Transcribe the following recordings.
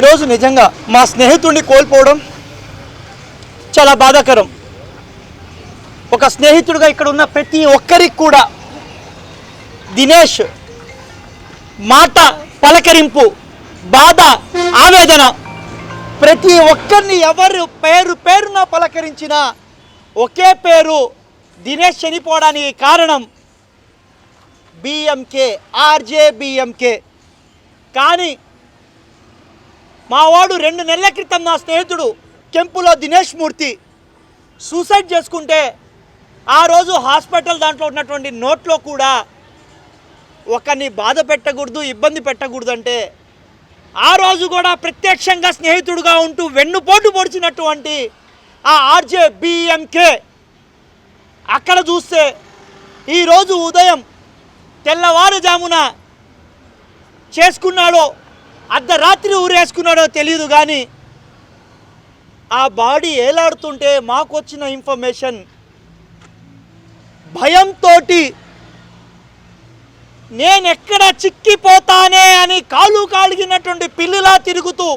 ఈరోజు నిజంగా మా స్నేహితుడిని కోల్పోవడం చాలా బాధాకరం. ఒక స్నేహితుడిగా ఇక్కడ ఉన్న ప్రతి ఒక్కరికి కూడా దినేష్ మాట పలకరింపు, బాధ, ఆవేదన ప్రతి ఒక్కరిని ఎవరు పేరున పలకరించినా ఒకే పేరు దినేష్ చనిపోవడానికి కారణం బిఎంకే, ఆర్జే బిఎంకే. కానీ మావాడు 2 నెలల క్రితం నా స్నేహితుడు కెంపులో దినేష్ మూర్తి సూసైడ్ చేసుకుంటే ఆ రోజు హాస్పిటల్ దాంట్లో ఉన్నటువంటి నోట్లో కూడా ఒకరిని బాధ పెట్టకూడదు, ఇబ్బంది పెట్టకూడదు అంటే ఆ రోజు కూడా ప్రత్యక్షంగా స్నేహితుడుగా ఉంటూ వెన్నుపోటు పొడిచినటువంటి ఆ ఆర్జే బిఎంకే అక్కడ చూస్తే ఈరోజు ఉదయం తెల్లవారుజామున చేసుకున్నాడో అర్ధరాత్రి ఊరేసుకున్నాడో తెలియదు, కానీ ఆ బాడీ ఏలాడుతుంటే మాకు వచ్చిన ఇన్ఫర్మేషన్ భయంతో నేనెక్కడ చిక్కిపోతానే అని కాలు కాలిగినటువంటి పిల్లిలా తిరుగుతూ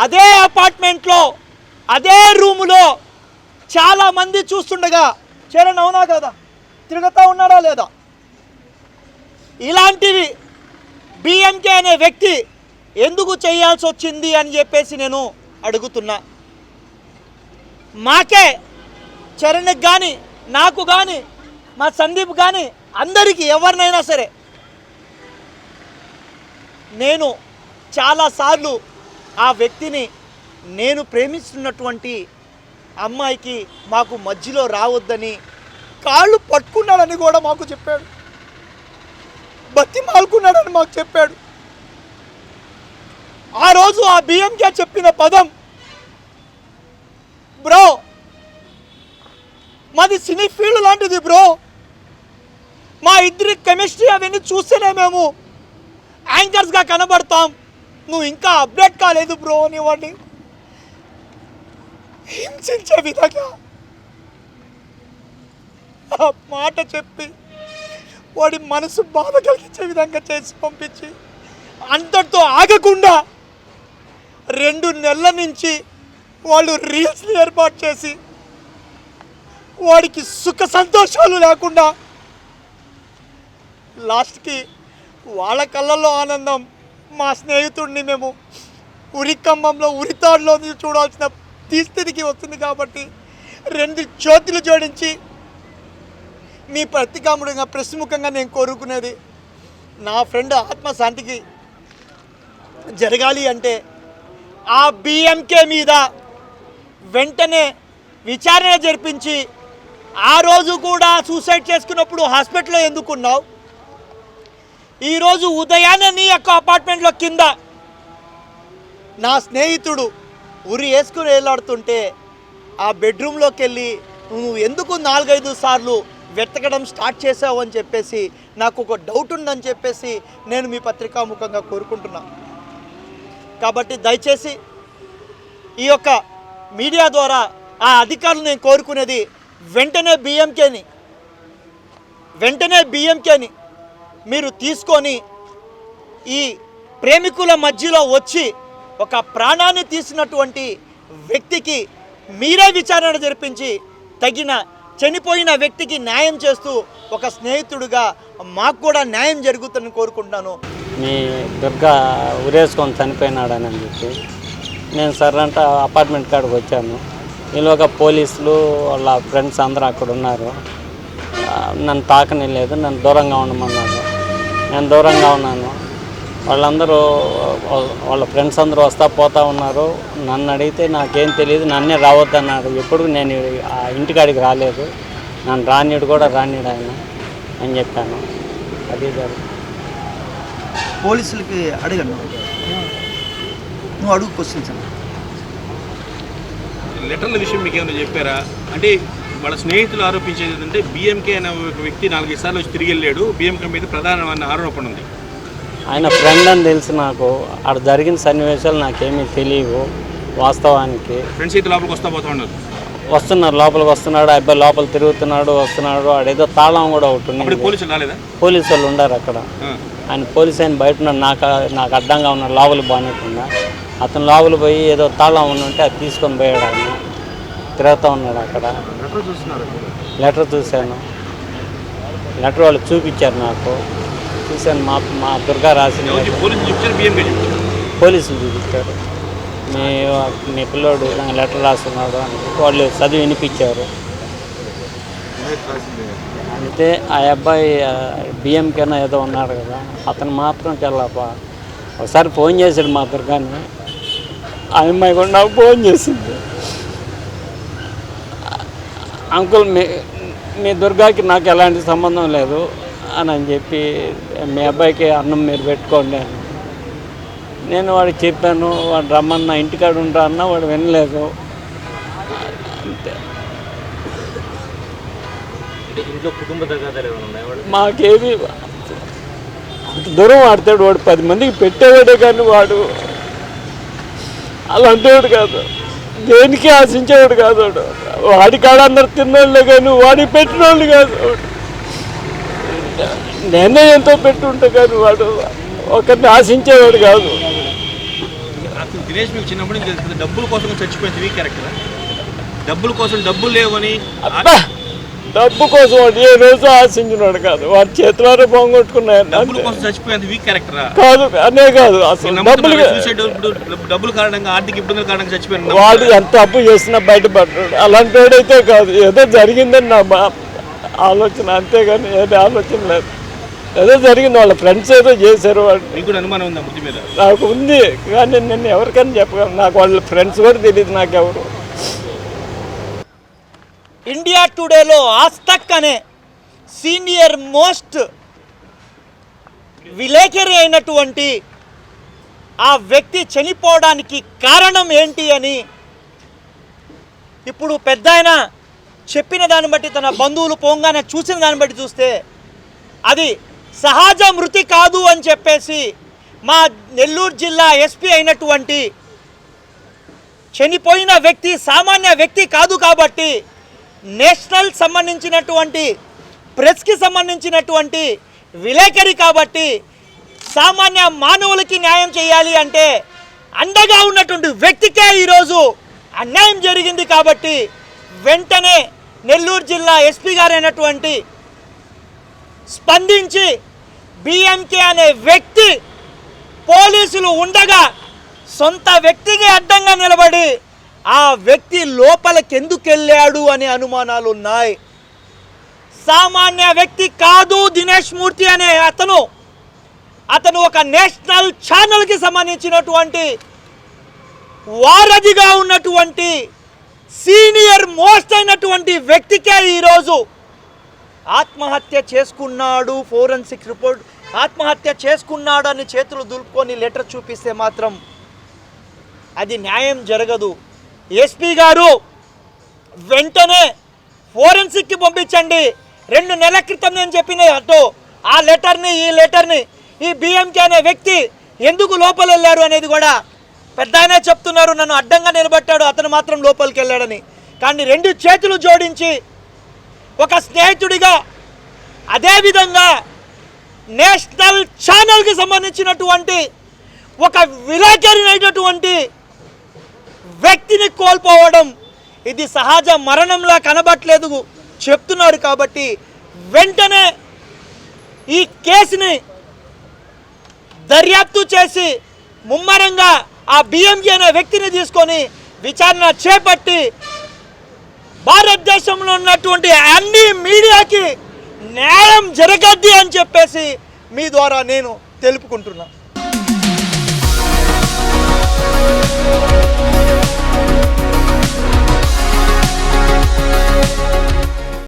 అదే అపార్ట్మెంట్లో అదే రూములో చాలామంది చూస్తుండగా చరణ్ అవునా కదా తిరుగుతూ ఉన్నాడా లేదా? ఇలాంటివి బిఎంకే అనే వ్యక్తి ఎందుకు చేయాల్సి వచ్చింది అని చెప్పేసి నేను అడుగుతున్నా. మాకే చరణ్కి కానీ నాకు కానీ మా సందీప్ కానీ అందరికీ ఎవరినైనా సరే నేను చాలాసార్లు ఆ వ్యక్తిని నేను ప్రేమిస్తున్నటువంటి అమ్మాయికి మాకు మధ్యలో రావద్దని కాళ్ళు పట్టుకున్నాడని కూడా మాకు చెప్పాడు, బతిమాలుకున్నాడని మాకు చెప్పాడు. ఆ రోజు ఆ బిఎంకే చెప్పిన పదం, బ్రో మాది సినీ ఫీల్డ్ లాంటిది బ్రో, మా ఇద్దరి కెమిస్ట్రీ అవన్నీ చూస్తేనే మేము యాంకర్స్గా కనబడతాం, నువ్వు ఇంకా అప్డేట్ కాలేదు బ్రో అని వాడిని హింసించే విధంగా ఆ మాట చెప్పి వాడి మనసు బాధ కలిగించే విధంగా చేసి పంపించి అంతటితో ఆగకుండా 2 నెలల నుంచి వాళ్ళు రీల్స్ని ఏర్పాటు చేసి వాడికి సుఖ సంతోషాలు లేకుండా లాస్ట్కి వాళ్ళ కళ్ళల్లో ఆనందం మా స్నేహితుడిని మేము ఉరికంబంలో ఉరితాడులో చూడాల్సిన పరిస్థితికి వస్తుంది. కాబట్టి 2 చేతులు జోడించి మీ ప్రతికాముడిగా ప్రశ్ముఖంగా నేను కోరుకునేది, నా ఫ్రెండ్ ఆత్మశాంతికి జరగాలి అంటే ఆ బిఎంకే మీద వెంటనే విచారణ జరిపించి, ఆ రోజు కూడా సూసైడ్ చేసుకున్నప్పుడు హాస్పిటల్లో ఎందుకున్నావు, ఈరోజు ఉదయాన్నే నీ యొక్క అపార్ట్మెంట్లో కింద నా స్నేహితుడు ఉరి వేసుకుని వేలాడుతుంటే ఆ బెడ్రూమ్లోకి వెళ్ళి నువ్వు ఎందుకు 4-5 సార్లు వెతకడం స్టార్ట్ చేసావు అని చెప్పేసి నాకు ఒక డౌట్ ఉందని చెప్పేసి నేను మీ పత్రికాముఖంగా కోరుకుంటున్నాను. కాబట్టి దయచేసి ఈ యొక్క మీడియా ద్వారా ఆ అధికారులు నేను కోరుకునేది వెంటనే బిఎంకేని మీరు తీసుకొని ఈ ప్రేమికుల మధ్యలో వచ్చి ఒక ప్రాణాన్ని తీసినటువంటి వ్యక్తికి మీరే విచారణ జరిపించి తగిన చనిపోయిన వ్యక్తికి న్యాయం చేస్తూ ఒక స్నేహితుడిగా మాకు కూడా న్యాయం జరుగుతుందని కోరుకుంటున్నాను. మీ దుర్గా ఉరేసుకొని చనిపోయినాడని చెప్పి నేను సర్రంట అపార్ట్మెంట్ కాడికి వచ్చాను. ఈలోగా పోలీసులు వాళ్ళ ఫ్రెండ్స్ అందరూ అక్కడ ఉన్నారు. నన్ను తాకని లేదు, నన్ను దూరంగా ఉండమన్నారు. నేను దూరంగా ఉన్నాను. వాళ్ళందరూ వాళ్ళ ఫ్రెండ్స్ అందరూ వస్తా పోతూ ఉన్నారు. నన్ను అడిగితే నాకేం తెలియదు, నన్నే రావద్దన్నాడు. ఎప్పుడు నేను ఆ ఇంటికాడికి రాలేదు, నన్ను రానిడు కూడా రానిడు ఆయన అని చెప్పాను. అది పోలీసులకి అడగండి, నువ్వు అడుగు క్వశ్చన్స్. లెటర్ల విషయం మీకు ఏమైనా చెప్పారా? అంటే వాళ్ళ స్నేహితులు ఆరోపించేది ఏంటంటే బిఎంకే అనే ఒక వ్యక్తి 4-5 సార్లు వచ్చి తిరిగి వెళ్ళాడు, బిఎంకే మీద ప్రధానమైన ఆరోపణ ఉంది. ఆయన ఫ్రెండ్ అని తెలుసు నాకు. అక్కడ జరిగిన సన్నివేశాలు నాకేమీ తెలియవు వాస్తవానికి. ఫ్రెండ్స్ అయితే లోపలికి పోతా ఉన్నారు, వస్తున్నారు, లోపలికి వస్తున్నాడు, అబ్బాయి లోపల తిరుగుతున్నాడు, వస్తున్నాడు. ఆడేదో తాళం కూడా ఒకటి ఉంది. పోలీసులు రాలేదా? పోలీసు వాళ్ళు ఉండారు అక్కడ. ఆయన పోలీస్ ఆయన బయట ఉన్నాడు, నాకు అడ్డంగా ఉన్న లోపల బాగానేకుండా అతను లోపల పోయి ఏదో తాళం ఉంటే అది తీసుకొని పోయాడు. ఆయన తిరుగుతూ ఉన్నాడు అక్కడ. లెటర్ చూశాను, లెటర్ వాళ్ళు చూపించారు నాకు, చూశాను. మా దుర్గా రాసిన పోలీసులు చూపించారు. మీ పిల్లోడు లెటర్ రాస్తున్నాడు అని వాళ్ళు చదివి వినిపించారు. అయితే ఆ అబ్బాయి బిఎంకేనా ఏదో ఉన్నాడు కదా, అతను మాత్రం తెల్లపా ఒకసారి ఫోన్ చేశాడు మా దుర్గాని. ఆ అమ్మాయి కూడా నాకు ఫోన్ చేసింది, అంకుల్ మీ దుర్గాకి నాకు ఎలాంటి సంబంధం లేదు అని చెప్పి మీ అబ్బాయికి అన్నం మీరు పెట్టుకోండి అని నేను వాడికి చెప్పాను. వాడు రమ్మన్నా ఇంటికాడ ఉంటా అన్నా వాడు వినలేదు. అంతే. ఇంట్లో కుటుంబ తగాదాలు మాకేమి అంత దూరం వాడతాడు వాడు, 10 మందికి పెట్టేవాడే కానీ వాడు అలాంటివాడు కాదు, దేనికి ఆశించేవాడు కాదు వాడు. వాడి కాడ అందరు తిన్నోళ్ళే కానీ వాడికి పెట్టిన వాళ్ళు కాదు. నేనే ఎంతో పెట్టుంటా కానీ వాడు ఒకరిని ఆశించేవాడు కాదు. దినేష్ మీకు చిన్నప్పటి నుంచి తెలుస్తుంది, డబ్బుల కోసం చచ్చిపోయింది వీక్ క్యారెక్టర్. డబ్బుల కోసం డబ్బులు లేవని, డబ్బు కోసం వాడు ఏ రోజు ఆశించినాడు కాదు, వాడి చేతులారా పోగొట్టుకున్నాడు. డబ్బుల కోసం చచ్చిపోయింది వీక్ క్యారెక్టర్ కాదు, అనే కాదు అసలు డబ్బుల కారణంగా ఆర్థిక ఇబ్బందుల కారణంగా చచ్చిపోయాడు. వాడు ఎంత అప్పు చేసినా బయటపడ్డాడు. అలాంటి వాడైతే కాదు, ఏదో జరిగిందని నా ఆలోచన, అంతేగాని ఏదో ఆలోచన లేదు. ఏదో జరిగింది, వాళ్ళ ఫ్రెండ్స్ ఏదో చేశారు. వాడు మీకు కూడా అనుమానం ఉందా బుద్ధి మీద? నాకు ఉంది కానీ నేను ఎవరికైనా చెప్పగలను, నాకు వాళ్ళ ఫ్రెండ్స్ కూడా తెలియదు నాకెవరు. ఇండియా టుడేలో ఆస్తక్ అనే సీనియర్ మోస్ట్ విలేకరి అయినటువంటి ఆ వ్యక్తి చనిపోవడానికి కారణం ఏంటి అని ఇప్పుడు పెద్ద ఆయన చెప్పిన దాన్ని బట్టి, తన బంధువులు పోగానే చూసిన దాన్ని బట్టి చూస్తే అది సహజ మృతి కాదు అని చెప్పేసి మా నెల్లూరు జిల్లా ఎస్పీ అయినటువంటి చనిపోయిన వ్యక్తి సామాన్య వ్యక్తి కాదు కాబట్టి నేషనల్ సంబంధించినటువంటి ప్రెస్కి సంబంధించినటువంటి విలేకరి కాబట్టి సామాన్య మానవులకి న్యాయం చేయాలి అంటే అండగా ఉన్నటువంటి వ్యక్తికే ఈరోజు అన్యాయం జరిగింది. కాబట్టి వెంటనే నెల్లూరు జిల్లా ఎస్పీ గారైనటువంటి స్పందించి బిఎంకే అనే వ్యక్తి పోలీసులు ఉండగా సొంత వ్యక్తికి అడ్డంగా నిలబడి ఆ వ్యక్తి లోపలికి ఎందుకు వెళ్ళాడు అనే అనుమానాలు ఉన్నాయి. సామాన్య వ్యక్తి కాదు దినేష్ మూర్తి అనే అతను ఒక నేషనల్ ఛానల్కి సంబంధించినటువంటి వారధిగా ఉన్నటువంటి సీనియర్ మోస్ట్ అయినటువంటి వ్యక్తికే ఈరోజు ఆత్మహత్య చేసుకున్నాడు, ఫోరెన్సిక్ రిపోర్ట్ ఆత్మహత్య చేసుకున్నాడు అని చేతులు దులుపుకొని లెటర్ చూపిస్తే మాత్రం అది న్యాయం జరగదు. ఎస్పీ గారు వెంటనే ఫోరెన్సిక్కి పంపించండి. 2 నెలల క్రితం నేను చెప్పిన ఆ లెటర్ని ఈ బిఎంకే అనే వ్యక్తి ఎందుకు లోపల వెళ్ళారు అనేది కూడా పెద్ద ఆయనే చెప్తున్నారు. నన్ను అడ్డంగా నిలబెట్టాడు, అతను మాత్రం లోపలికి వెళ్ళాడని. కానీ 2 చేతులు జోడించి ఒక స్నేహితుడిగా, అదేవిధంగా నేషనల్ ఛానల్కి సంబంధించినటువంటి ఒక విలేకరి అయినటువంటి వ్యక్తిని కోల్పోవడం ఇది సహజ మరణంలా కనబట్లేదు చెప్తున్నారు. కాబట్టి వెంటనే ఈ కేసుని దర్యాప్తు చేసి ముమ్మరంగా ఆ బిఎంకే అనే వ్యక్తిని తీసుకొని విచారణ చేపట్టి భారతదేశంలో ఉన్నటువంటి అన్ని మీడియాకి న్యాయం జరగద్ది అని చెప్పేసి మీ ద్వారా నేను తెలుపుకుంటున్నాను.